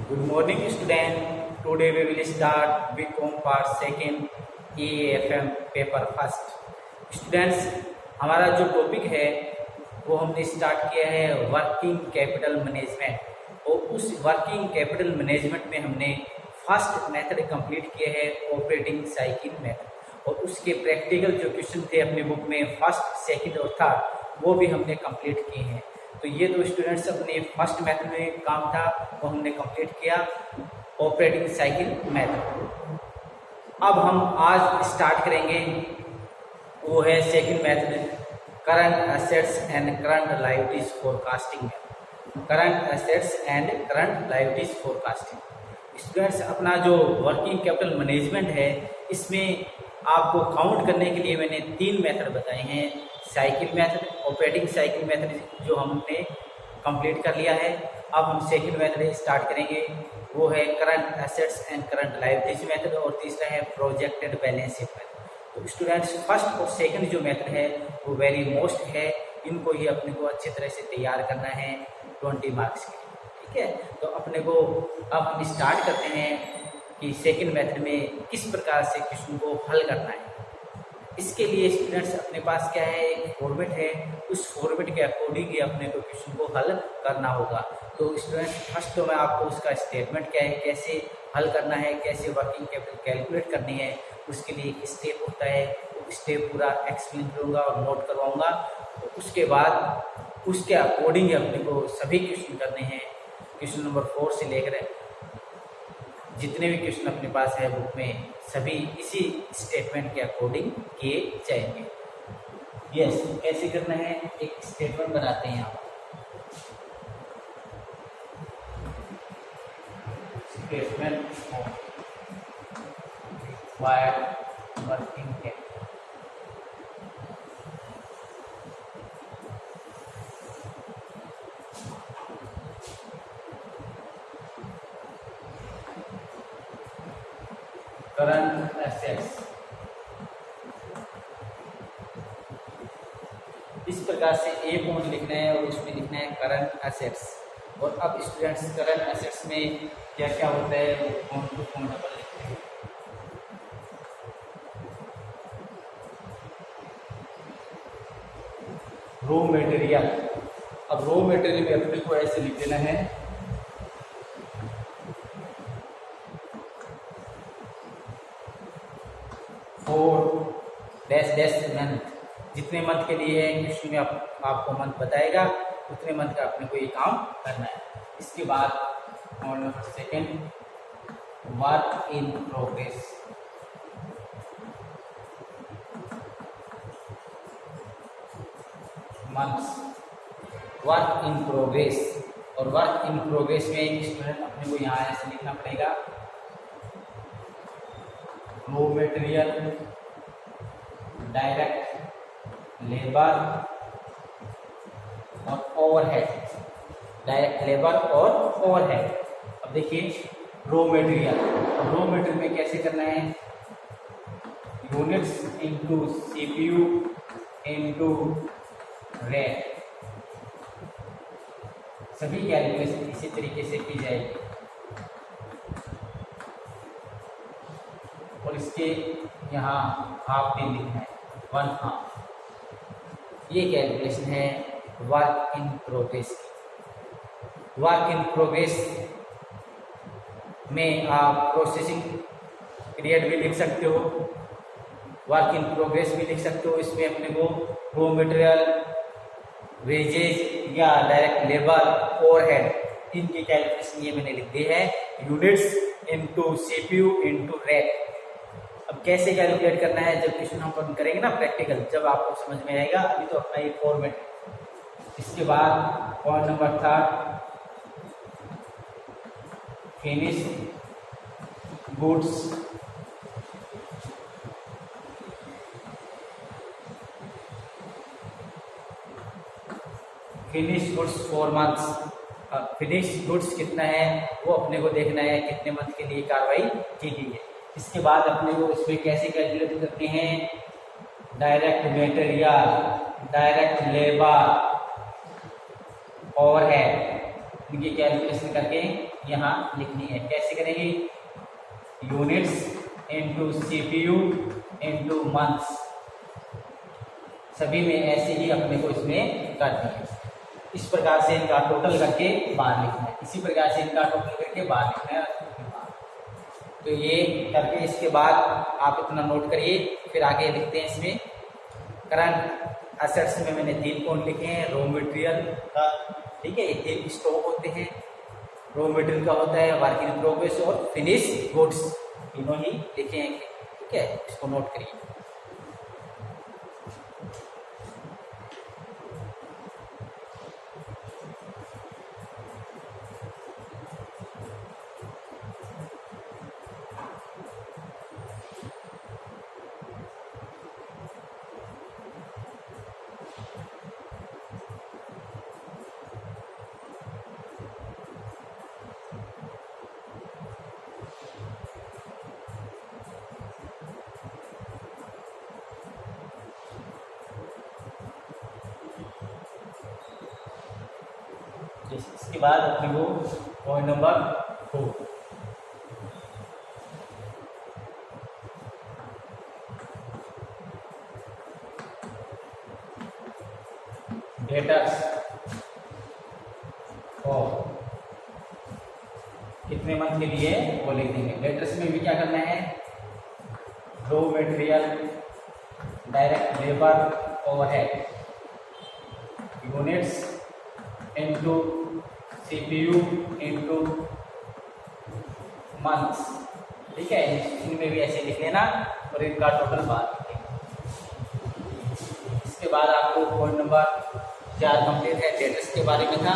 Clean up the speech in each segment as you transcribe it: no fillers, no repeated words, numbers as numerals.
Good morning, student. Today we will start BCom part second EAFM paper first. Students, हमारा जो topic है वो हमने स्टार्ट किया है वर्किंग कैपिटल मैनेजमेंट और उस वर्किंग कैपिटल मैनेजमेंट में हमने फर्स्ट मेथड कंप्लीट किया है ऑपरेटिंग साइकिल मेथड और उसके प्रैक्टिकल जो क्वेश्चन थे अपने बुक में फर्स्ट, सेकंड और थर्ड वो भी हमने कंप्लीट किए हैं. तो ये तो स्टूडेंट्स अपने फर्स्ट मेथड में काम था वो हमने कंप्लीट किया ऑपरेटिंग साइकिल मेथड. अब हम आज स्टार्ट करेंगे वो है second method current assets and current liabilities forecasting. Current assets and current liabilities forecasting. Students, अपना जो वर्किंग कैपिटल मैनेजमेंट है इसमें आपको काउंट करने के लिए मैंने 3 मेथड बताए हैं. Cycle method, operating cycle method जो हमने कंप्लीट कर लिया है. अब हम सेकंड मेथड स्टार्ट करेंगे वो है current assets and current liabilities method और तीसरा है प्रोजेक्टेड बैलेंस शीट मेथड. तो स्टूडेंट्स, फर्स्ट और सेकंड जो मेथड है वो वेरी मोस्ट है. इनको ही अपने को अच्छी तरह से तैयार करना है 20 मार्क्स के लिए. ठीक है, तो अपने को अब हम स्टार्ट करते हैं कि सेकंड मेथड में किस प्रकार से क्वेश्चन को हल करना है. इसके लिए स्टूडेंट्स अपने पास क्या है, एक फॉर्मेट है. उस फॉर्मेट के अकॉर्डिंग ही अपने को क्वेश्चन को हल करना होगा. तो स्टूडेंट्स, फर्स्ट तो मैं आपको उसका स्टेटमेंट क्या है, कैसे हल करना है, कैसे वर्किंग कैपिटल कैलकुलेट करनी है, उसके लिए एक स्टेप होता है. वो स्टेप पूरा एक्सप्लेन करूँगा और नोट करवाऊँगा. तो उसके बाद उसके अकॉर्डिंग अपने को सभी क्वेश्चन करने हैं. क्वेश्चन नंबर 4 से लेकर जितने भी क्वेश्चन अपने पास है बुक में सभी इसी स्टेटमेंट के अकॉर्डिंग किए जाएंगे. यस, कैसे करना है, एक स्टेटमेंट बनाते हैं आप. Statement wire working capital. Current assets इस प्रकार से ए पॉइंट लिखना है और उसमें लिखना है करंट एसेट्स. और अब स्टूडेंट्स, करंट एसेट्स में क्या क्या होता है वो पॉइंट टू पॉइंट अपन लिखते हैं. Raw material. अब रॉ मटेरियल में अपने को ऐसे लिख देना है डैश डैश मंथ. जितने मंथ के लिए है क्वेश्चन में आपको मंथ बताएगा उतने मंथ का अपने को ये काम करना है. इसके बाद point number second work in progress. Months work in progress. और वर्क इन प्रोग्रेस में स्टूडेंट अपने को यहाँ ऐसे लिखना पड़ेगा रॉ मटेरियल, डायरेक्ट लेबर और ओवरहेड. डायरेक्ट लेबर और ओवरहेड. अब देखिए रॉ मटेरियल. रॉ मटेरियल में कैसे करना है, units into CPU into rack. सभी कैलकुलेशन इसी तरीके से की जाएगी. और इसके यहाँ हाफ भी लिखना है 1/2. ये कैलकुलेशन है वर्क इन प्रोग्रेस की. वर्क इन प्रोग्रेस में आप प्रोसेसिंग पीरियड भी लिख सकते हो, वर्क इन प्रोग्रेस भी लिख सकते हो. इसमें अपने को रॉ मटेरियल, वेजेज या डायरेक्ट लेबर, ओवरहेड इनकी कैलकुलेशन ये मैंने लिख दी है units into CPU into rack. अब कैसे कैलकुलेट करना है जब क्वेश्चन हम करेंगे ना प्रैक्टिकल, जब आपको समझ में आएगा. अभी तो अपना ये फॉर्मेट. इसके बाद point number 3 finish goods. Finish goods 4 months. Finish goods कितना है वो अपने को देखना है, कितने मंथ के लिए कार्रवाई की गई है. इसके बाद अपने को इसमें कैसे कैलकुलेट करते हैं, direct material, direct labour, overhead. इनकी कैलकुलेशन करके यहाँ लिखनी है। कैसे करेंगे? Units into CPU into months, सभी में ऐसे ही अपने को इसमें करना है। इस प्रकार से इनका टोटल करके बाहर लिखना है, इसी प्रकार से इनका टोटल करके बाहर लिखना है। तो ये करके इसके बाद आप इतना नोट करिए, फिर आगे लिखते हैं इसमें। करंट असेट्स में मैंने 3 पॉइंट लिखे हैं। रॉ मटेरियल का, ठीक है, ये 3 स्टॉक होते हैं। रॉ मटेरियल का होता है वर्क इन प्रोग्रेस और फिनिश गुड्स, तीनों ही लिखे हैं, ठीक है, इसको नोट करिए। इसके बाद अपने को पॉइंट नंबर 4, डेटर्स और कितने मंथ के लिए वो लिख देंगे। डेटर्स में भी क्या करना है? Raw material, direct labour, overhead, units into CPU into months, ठीक है, इनमें भी ऐसे लिख लेना और इनका टोटल बात लिखेंगे। इसके बाद आपको पॉइंट नंबर 4 कंप्लीट है, डेटर्स के बारे में था।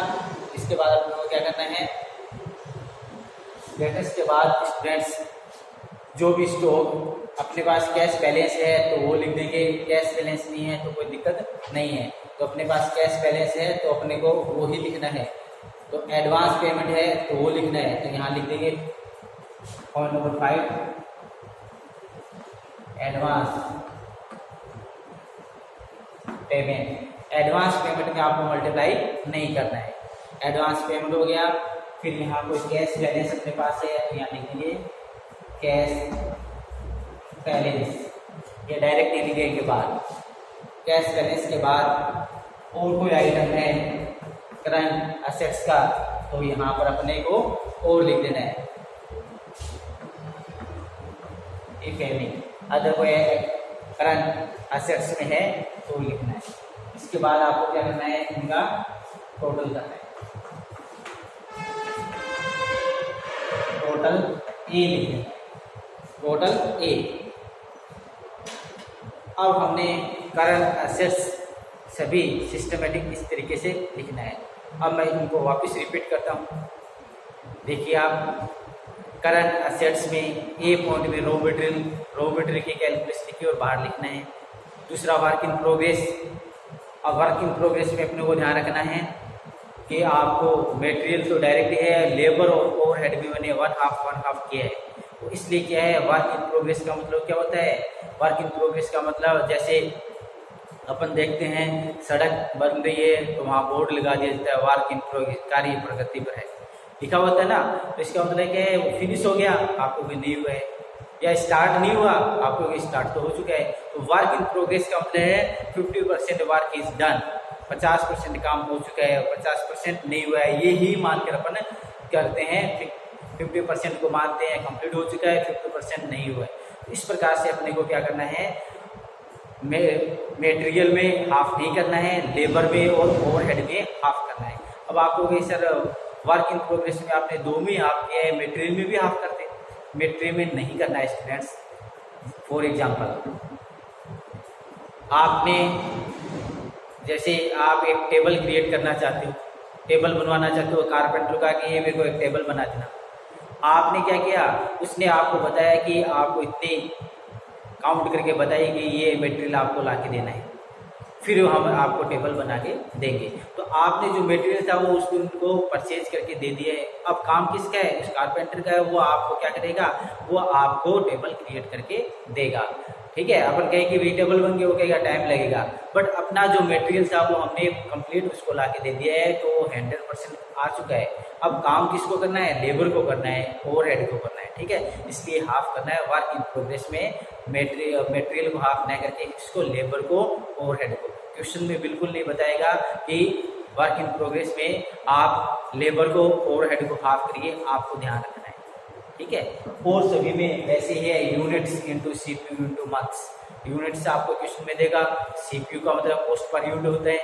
इसके बाद आपको क्या करना है? डेटर्स के बाद स्टूडेंट्स जो भी स्टॉक अपने पास कैश बैलेंस है तो वो लिख देंगे, कैश बैलेंस नहीं है तो कोई दिक्कत नहीं है। तो अपने पास कैश बैलेंस है तो अपने को वो ही लिखना है। तो एडवांस पेमेंट है तो वो लिखना है, तो यहाँ लिख देंगे point number 5, advance payment. Advance payment में आपको मल्टीप्लाई नहीं करना है। एडवांस पेमेंट हो गया। फिर यहाँ कोई कैश बैलेंस अपने पास है तो यहाँ लिख देंगे कैश बैलेंस, ये डायरेक्ट लिखने के बाद कैश बैलेंस के बाद और कोई आइटम है करंट असेट्स का तो यहाँ पर अपने को और लिख देना है, इफ एनी अदर कोई करंट असेट्स में है तो लिखना है। इसके बाद आपको क्या करना है? इनका टोटल करना है। टोटल ए लिखना है, टोटल ए। अब हमने करंट असेट्स सभी सिस्टमेटिक इस तरीके से लिखना है। अब मैं इनको वापस रिपीट करता हूँ। देखिए आप, करंट असेट्स में ए पॉइंट में रॉ मटेरियल की कैलकुलेशन लिखिए और बाहर लिखना है। दूसरा वर्क इन प्रोग्रेस। अब वर्क इन प्रोग्रेस में अपने को ध्यान रखना है कि आपको मटेरियल तो डायरेक्ट है, लेबर और ओवरहेड भी मैंने वन हाफ किया है। तो इसलिए क्या है, वर्क इन प्रोग्रेस का मतलब क्या होता है? वर्क इन प्रोग्रेस का मतलब जैसे अपन देखते हैं सड़क बन रही है तो वहाँ बोर्ड लगा दिया जाता है वर्क इन प्रोग्रेस, कार्य प्रगति पर है लिखा होता है ना। तो इसका मतलब क्या है, वो फिनिश हो गया, आपको भी नहीं हुआ है, या स्टार्ट नहीं हुआ, आपको भी स्टार्ट तो हो चुका है। तो वर्क इन प्रोग्रेस का मतलब है 50% वर्क इज डन, 50% काम हो चुका है, 50% नहीं हुआ है, ये ही मानकर अपन करते हैं। 50% को मानते हैं कंप्लीट हो चुका है, 50% नहीं हुआ है। इस प्रकार से अपने को क्या करना है, मटेरियल में हाफ नहीं करना है, लेबर में और ओवरहेड में हाफ करना है। अब आपको कहीं सर वर्क इन प्रोग्रेस में आपने 2 में हाफ किया है, मटेरियल में भी हाफ करते हैं, मटेरियल में नहीं करना है स्टूडेंट्स। फॉर एग्जांपल, आपने जैसे आप एक टेबल क्रिएट करना चाहते हो, टेबल बनवाना चाहते हो, कारपेंटर का कि ये मेरे को एक टेबल बना देना। आपने क्या किया, उसने आपको बताया कि आपको इतने काउंट करके बताइए कि ये मटेरियल आपको ला के देना है, फिर हम आपको टेबल बना के देंगे। तो आपने जो मटेरियल था वो उसको उनको परचेज करके दे दिया है। अब काम किसका है? उस कारपेंटर का है। वो आपको क्या करेगा, वो आपको टेबल क्रिएट करके देगा। ठीक है, अपन कहें कि वेजिटेबल बन गए, वो कहेगा टाइम लगेगा, बट अपना जो मटेरियल था वो हमने कंप्लीट उसको ला के दे दिया है, तो 100% आ चुका है। अब काम किसको करना है, लेबर को करना है, ओवरहेड को करना है, ठीक है, इसलिए हाफ करना है। वर्क इन प्रोग्रेस में मटेरियल को हाफ ना करके इसको लेबर को, ओवरहेड को। क्वेश्चन में बिल्कुल नहीं बताएगा कि वर्क इन प्रोग्रेस में आप लेबर को, ओवरहेड को हाफ करिए, आपको ध्यान रखना है, ठीक है। और सभी में वैसे ही है, units into CPU into months. Units आपको क्वेश्चन में देगा, सीपीयू का मतलब कॉस्ट पर यूनिट होता है,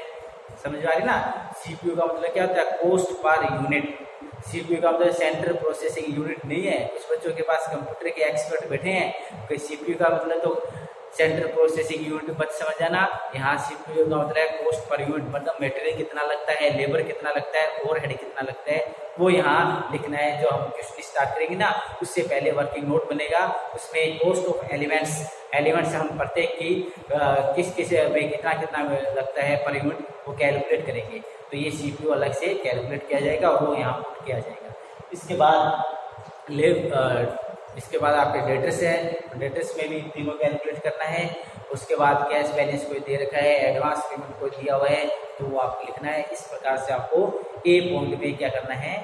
समझ में आ रही ना। सीपीयू का मतलब क्या होता है, कॉस्ट पर यूनिट। सीपीयू का मतलब सेंट्रल प्रोसेसिंग यूनिट नहीं है। कुछ बच्चों के पास कंप्यूटर के एक्सपर्ट बैठे हैं, तो सीपीयू का मतलब तो सेंट्रल प्रोसेसिंग यूनिट मत समझ जाना। यहाँ सीपीयू का मतलब है कॉस्ट पर यूनिट, मतलब मटेरियल कितना लगता है, लेबर कितना लगता है, ओवरहेड कितना लगता है, वो यहाँ लिखना है। जो हम क्वेश्चन स्टार्ट करेंगे ना, उससे पहले वर्किंग नोट बनेगा, उसमें कॉस्ट ऑफ एलिमेंट्स हम पढ़ते हैं कि किस किस में कितना कितना लगता है पर यूनिट, वो कैलकुलेट करेंगे। तो ये सीपीयू अलग से कैलकुलेट किया जाएगा और वो यहाँ पुट किया जाएगा। इसके बाद आपके डेटर्स है, डेटर्स में भी तीनों कैलकुलेट करना है। उसके बाद कैश बैलेंस कोई दे रखा है, एडवांस पेमेंट कोई दिया हुआ है, तो वो आपको लिखना है। इस प्रकार से आपको ए पॉइंट में क्या करना है,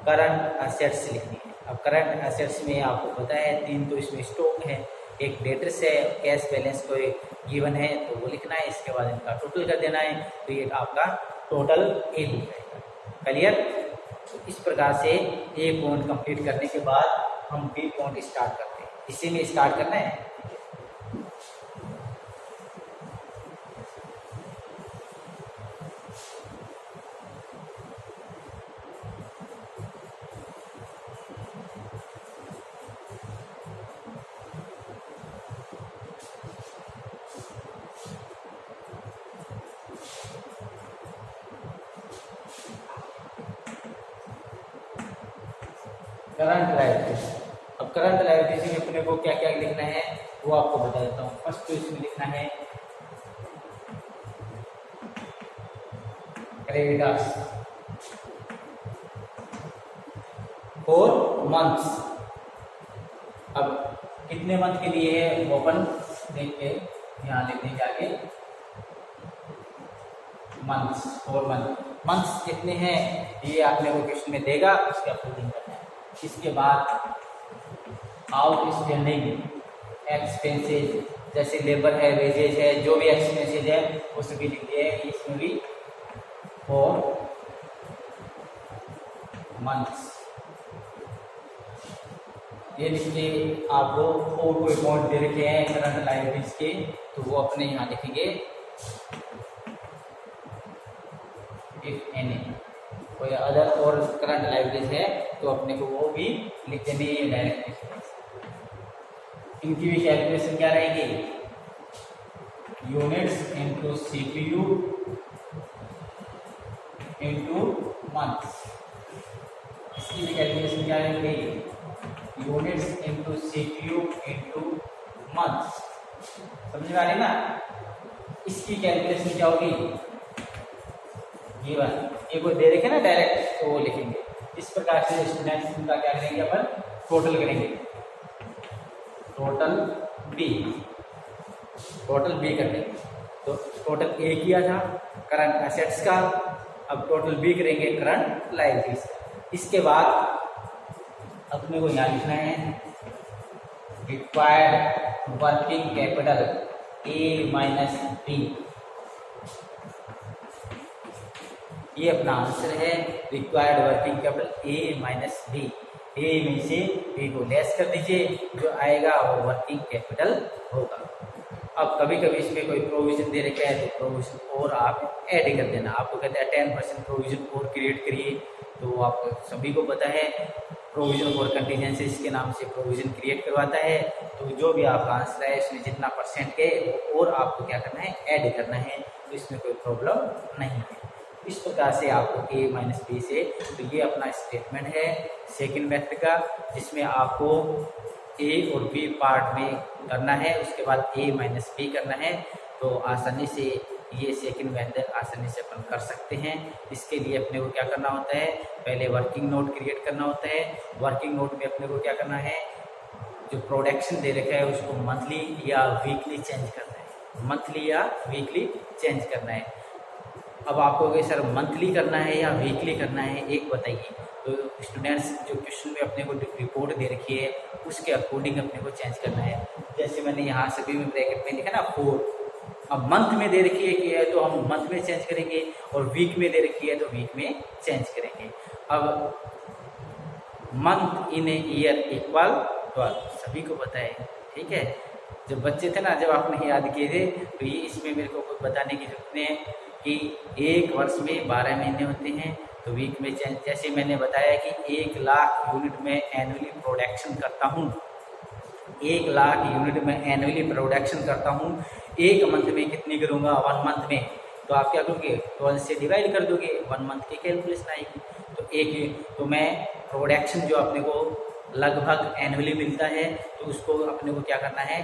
करंट असेट्स लिखनी है। अब करंट असेट्स में आपको पता है 3 तो इसमें स्टॉक है, एक डेटर्स है, कैश बैलेंस कोई गिवन है तो वो लिखना है। इसके बाद इनका टोटल कर देना है, तो ये आपका टोटल ए हो जाएगा। क्लियर। तो इस प्रकार से ए पॉइंट कंप्लीट करने के बाद हम बी पॉइंट स्टार्ट करते हैं। इसी में स्टार्ट करना है। Current liabilities. अब करंट लायबिलिटीज में अपने को क्या क्या लिखना है वो आपको बता देता हूँ। फर्स्ट तो इसमें लिखना है क्रेडिटर्स फॉर मंथ्स। अब कितने मंथ के लिए है वो अपन देख के यहाँ लिखने के आगे मंथ्स, 4 मंथ। मंथ्स कितने हैं ये आपने वो क्वेश्चन में देगा, उसका फिलिंग करना है। इसके बाद आउटस्टैंडिंग एक्सपेंसेस, जैसे लेबर है, वेजेज है, जो भी एक्सपेंसेज है वो सभी लिख दिए हैं। इसमें भी 4 मंथ्स ये लिख के आपको 4 कोई अमाउंट दे रखे हैं करंट लायबिलिटीज के, तो वो अपने यहाँ लिखेंगे। इफ एनी कोई अदर और करंट लायबिलिटीज है तो अपने को वो भी लिख देनी है डायरेक्टली। इनकी भी कैलकुलेशन क्या रहेगी, units into CPU into months. इसकी भी कैलकुलेशन क्या रहेगी, units into CPU into months. समझ में आ रही ना। इसकी कैलकुलेशन क्या होगी, गिवन ये कोई दे रखे ना डायरेक्ट, तो वो लिखेंगे। इस प्रकार से स्टूडेंट्स का क्या करेंगे, अपन टोटल करेंगे। टोटल बी कर देंगे। तो टोटल ए किया था करंट एसेट्स का, अब टोटल बी करेंगे करंट लायबिलिटीज। इसके बाद अपने को यहाँ लिखना है required working capital A minus B. ये अपना आंसर है, required working capital A minus B. A में से बी को लेस कर दीजिए, जो आएगा वो वर्किंग कैपिटल होगा। अब कभी कभी इसमें कोई प्रोविजन दे रखा है तो प्रोविजन और आप ऐड कर देना। आपको कहते हैं 10% प्रोविजन और क्रिएट करिए, तो आपको सभी को पता है प्रोविजन और कंटीजेंसीज के नाम से प्रोविजन क्रिएट करवाता है। तो जो भी आपका आंसर है इसमें जितना परसेंट के और आपको क्या करना है, ऐड करना है, तो इसमें कोई प्रॉब्लम नहीं है। इस प्रकार से आपको ए माइनस बी से, तो ये अपना स्टेटमेंट है सेकंड मेथड का, जिसमें आपको ए और बी पार्ट में करना है, उसके बाद ए माइनस बी करना है। तो आसानी से ये सेकंड मेथड आसानी से अपन कर सकते हैं। इसके लिए अपने को क्या करना होता है, पहले वर्किंग नोट क्रिएट करना होता है। वर्किंग नोट में अपने को क्या करना है, जो प्रोडक्शन दे रखा है उसको मंथली या वीकली चेंज करना है, मंथली या वीकली चेंज करना है। अब आपको कहे सर मंथली करना है या वीकली करना है, एक बताइए। तो स्टूडेंट्स जो क्वेश्चन में अपने को रिपोर्ट दे रखी है उसके अकॉर्डिंग अपने को चेंज करना है। जैसे मैंने यहाँ सभी में ब्रैकेट में लिखा ना 4, अब मंथ में दे रखी है कि है तो हम मंथ में चेंज करेंगे, और वीक में दे रखी है तो वीक में चेंज करेंगे। अब month in a year equal 12, सभी को पता है, ठीक है। जब बच्चे थे ना, जब आपने याद किए थे, तो ये इसमें मेरे को कुछ बताने की जरूरत नहीं है कि एक वर्ष में 12 महीने होते हैं, तो वीक में चेंज। जैसे मैंने बताया कि 1 लाख यूनिट में एनुअली प्रोडक्शन करता हूँ, 1 लाख यूनिट में एनुअली प्रोडक्शन करता हूँ, एक मंथ में कितनी करूँगा, 1 मंथ में, तो आप क्या करोगे 12 से डिवाइड कर दोगे, 1 मंथ की कैलकुलेशन आएगी। तो मैं प्रोडक्शन जो अपने को लगभग एनुअली मिलता है, तो उसको अपने को क्या करना है,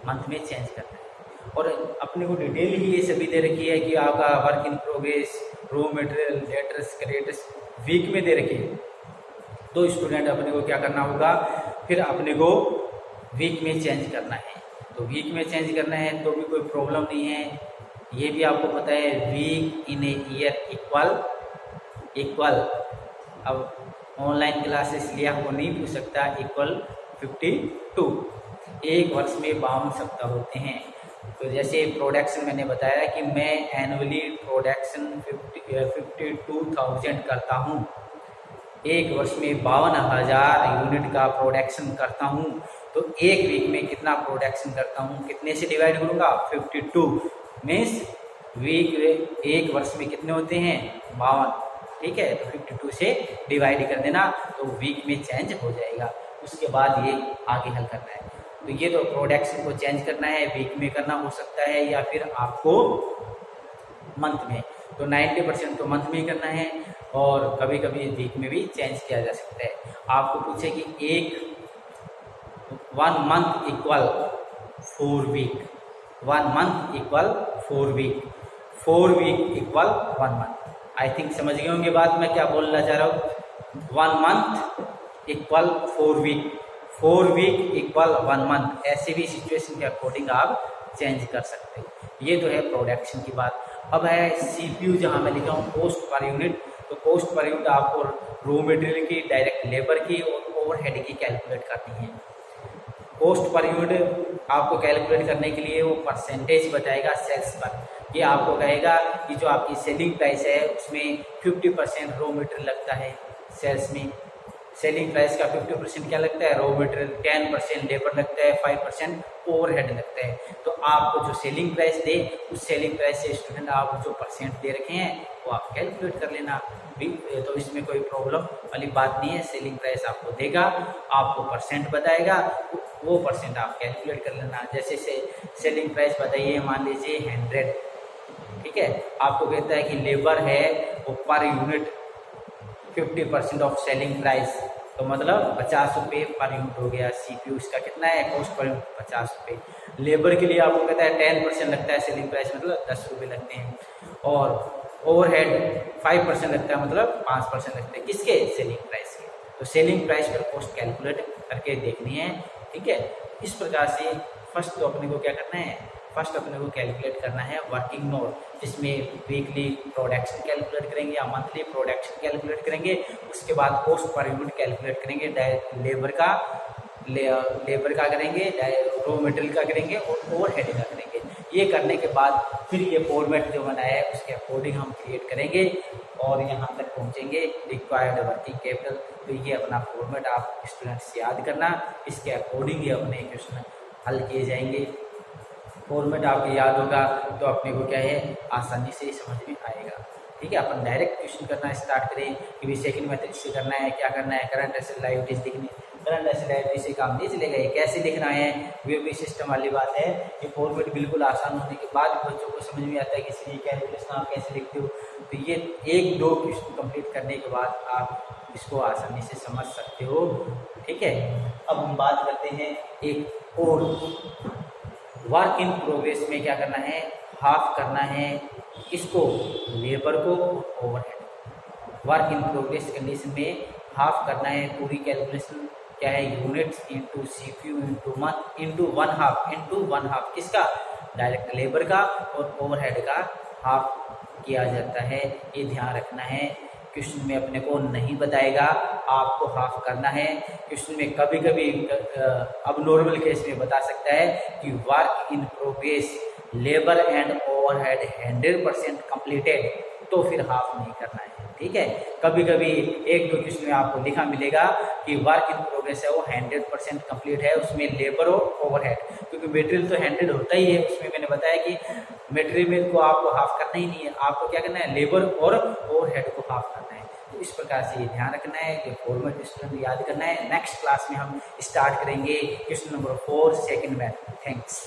मंथ में चेंज करना है। और अपने को डिटेल ही ये सभी दे रखी है कि आपका work in progress, raw material, debtors, creditors वीक में दे रखी है, तो स्टूडेंट अपने को क्या करना होगा, फिर अपने को वीक में चेंज करना है। तो वीक में चेंज करना है तो भी कोई प्रॉब्लम नहीं है, ये भी आपको पता है, week in a year equal. अब ऑनलाइन क्लासेस लिए आपको नहीं पूछ सकता, इक्वल 52, एक वर्ष में 52 सप्ताह होते हैं। तो जैसे प्रोडक्शन मैंने बताया कि मैं एनुअली प्रोडक्शन 52,000 करता हूँ, एक वर्ष में 52,000 यूनिट का प्रोडक्शन करता हूँ, तो एक वीक में कितना प्रोडक्शन करता हूँ, कितने से डिवाइड करूँगा, 52 मीन्स वीक, एक वर्ष में कितने होते हैं, 52, ठीक है। तो 52 से डिवाइड कर देना, तो वीक में चेंज हो जाएगा। उसके बाद ये आगे हल करना है। तो ये तो प्रोडक्शन को चेंज करना है, वीक में करना हो सकता है या फिर आपको मंथ में, तो 90% तो मंथ में ही करना है, और कभी कभी वीक में भी चेंज किया जा सकता है। आपको पूछे कि 1 month equal 4 week, 1 month equal 4 week, 4 week equal 1 month. I think समझ गए होंगे बात मैं क्या बोलना चाह रहा हूँ। 1 month equal 4 week, 4 week equal 1 month, ऐसे भी सिचुएशन के अकॉर्डिंग आप चेंज कर सकते हैं। ये तो है प्रोडक्शन की बात। अब है CPU, जहाँ मैं लिखा हूँ कॉस्ट पर यूनिट। तो कॉस्ट पर यूनिट आपको रॉ मटेरियल की, डायरेक्ट लेबर की और ओवरहेड की कैलकुलेट करनी है। कॉस्ट पर यूनिट आपको कैलकुलेट करने के लिए वो परसेंटेज बताएगा सेल्स पर। ये आपको कहेगा कि जो आपकी सेलिंग प्राइस है उसमें 50% रॉ मटेरियल लगता है, सेल्स में सेलिंग प्राइस का 50% क्या लगता है, रॉ मटेरियल, 10% लेबर लगता है, 5% ओवरहेड लगता है। तो आपको जो सेलिंग प्राइस दे, उस सेलिंग प्राइस से स्टूडेंट आप जो परसेंट दे रखे हैं वो आप कैलकुलेट कर लेना। तो इसमें कोई प्रॉब्लम वाली बात नहीं है। सेलिंग प्राइस आपको देगा, आपको परसेंट बताएगा, वो परसेंट आप कैलकुलेट कर लेना। जैसे सेलिंग प्राइस बताइए, मान लीजिए 100, ठीक है। आपको कहता है कि लेबर है वो per unit 50% of selling price, तो मतलब 50 रुपये पर यूनिट हो गया। CPU इसका कितना है, कॉस्ट पर यूनिट 50 रुपये। लेबर के लिए आपको कहता है 10% लगता है सेलिंग प्राइस, मतलब 10 रुपये लगते हैं, और ओवरहेड 5% लगता है, मतलब 5% लगते हैं, किसके, सेलिंग प्राइस के। तो सेलिंग प्राइस पर कॉस्ट कैलकुलेट करके देखनी है, ठीक है। इस प्रकार से फर्स्ट तो अपने को क्या करना है, फर्स्ट अपने को कैलकुलेट करना है वर्किंग नोट, जिसमें वीकली प्रोडक्शन कैलकुलेट करेंगे या मंथली प्रोडक्शन कैलकुलेट करेंगे। उसके बाद कॉस्ट पर यूनिट कैलकुलेट करेंगे, लेबर का करेंगे, रॉ मटेरियल का करेंगे और ओवरहेड का करेंगे। ये करने के बाद फिर ये फॉर्मेट जो बनाया है उसके अकॉर्डिंग हम क्रिएट करेंगे और यहाँ तक पहुँचेंगे, रिक्वायर्ड वर्किंग कैपिटल। तो ये अपना फॉर्मेट आप स्टूडेंट्स याद करना, इसके अकॉर्डिंग ही अपने क्वेश्चन हल किए जाएंगे। फॉर्मेट आपको याद होगा तो अपने को क्या है, आसानी से समझ में आएगा, ठीक है। अपन डायरेक्ट क्वेश्चन करना स्टार्ट करें कि भी सेकंड मेथड से करना है, क्या करना है, करंट एसेट लायबिलिटीज लिखनी। करंट एसेट लायबिलिटी से काम नहीं चलेगा, ये कैसे लिखना है, वीओपी सिस्टम वाली बात है। ये फॉर्मेट बिल्कुल आसान होने के बाद बच्चों को समझ में आता है कि ये कैलकुलेशन आप कैसे लिखते हो। तो ये 1-2 क्वेश्चन कंप्लीट करने के बाद आप इसको आसानी से समझ सकते हो, ठीक है। अब हम बात करते हैं एक और, वर्क इन प्रोग्रेस में क्या करना है, हाफ करना है किसको, लेबर को, overhead. Work in progress condition में हाफ करना है पूरी कैलकुलेशन क्या है, units into CPU into one half किसका, डायरेक्ट लेबर का और ओवरहेड का हाफ किया जाता है। ये ध्यान रखना है, क्वेश्चन में अपने को नहीं बताएगा, आपको हाफ करना है। क्वेश्चन में कभी कभी अब नॉर्मल केस में बता सकता है कि work in progress labour and overhead 100% completed, तो फिर हाफ नहीं करना है, ठीक है। कभी कभी एक दो क्वेश्चन में आपको लिखा मिलेगा कि वर्क इन प्रोग्रेस है वो 100% कंप्लीट है, उसमें लेबर और ओवरहेड, क्योंकि मटेरियल तो 100 होता ही है, उसमें मैंने बताया कि मटेरियल को आपको हाफ करना ही नहीं है, आपको क्या करना है, लेबर और ओवरहेड को हाफ करना है। तो इस प्रकार से ये ध्यान रखना है कि फॉर्मेट स्टूडेंट याद करना है। नेक्स्ट क्लास में हम स्टार्ट करेंगे question number 4 second math. Thanks.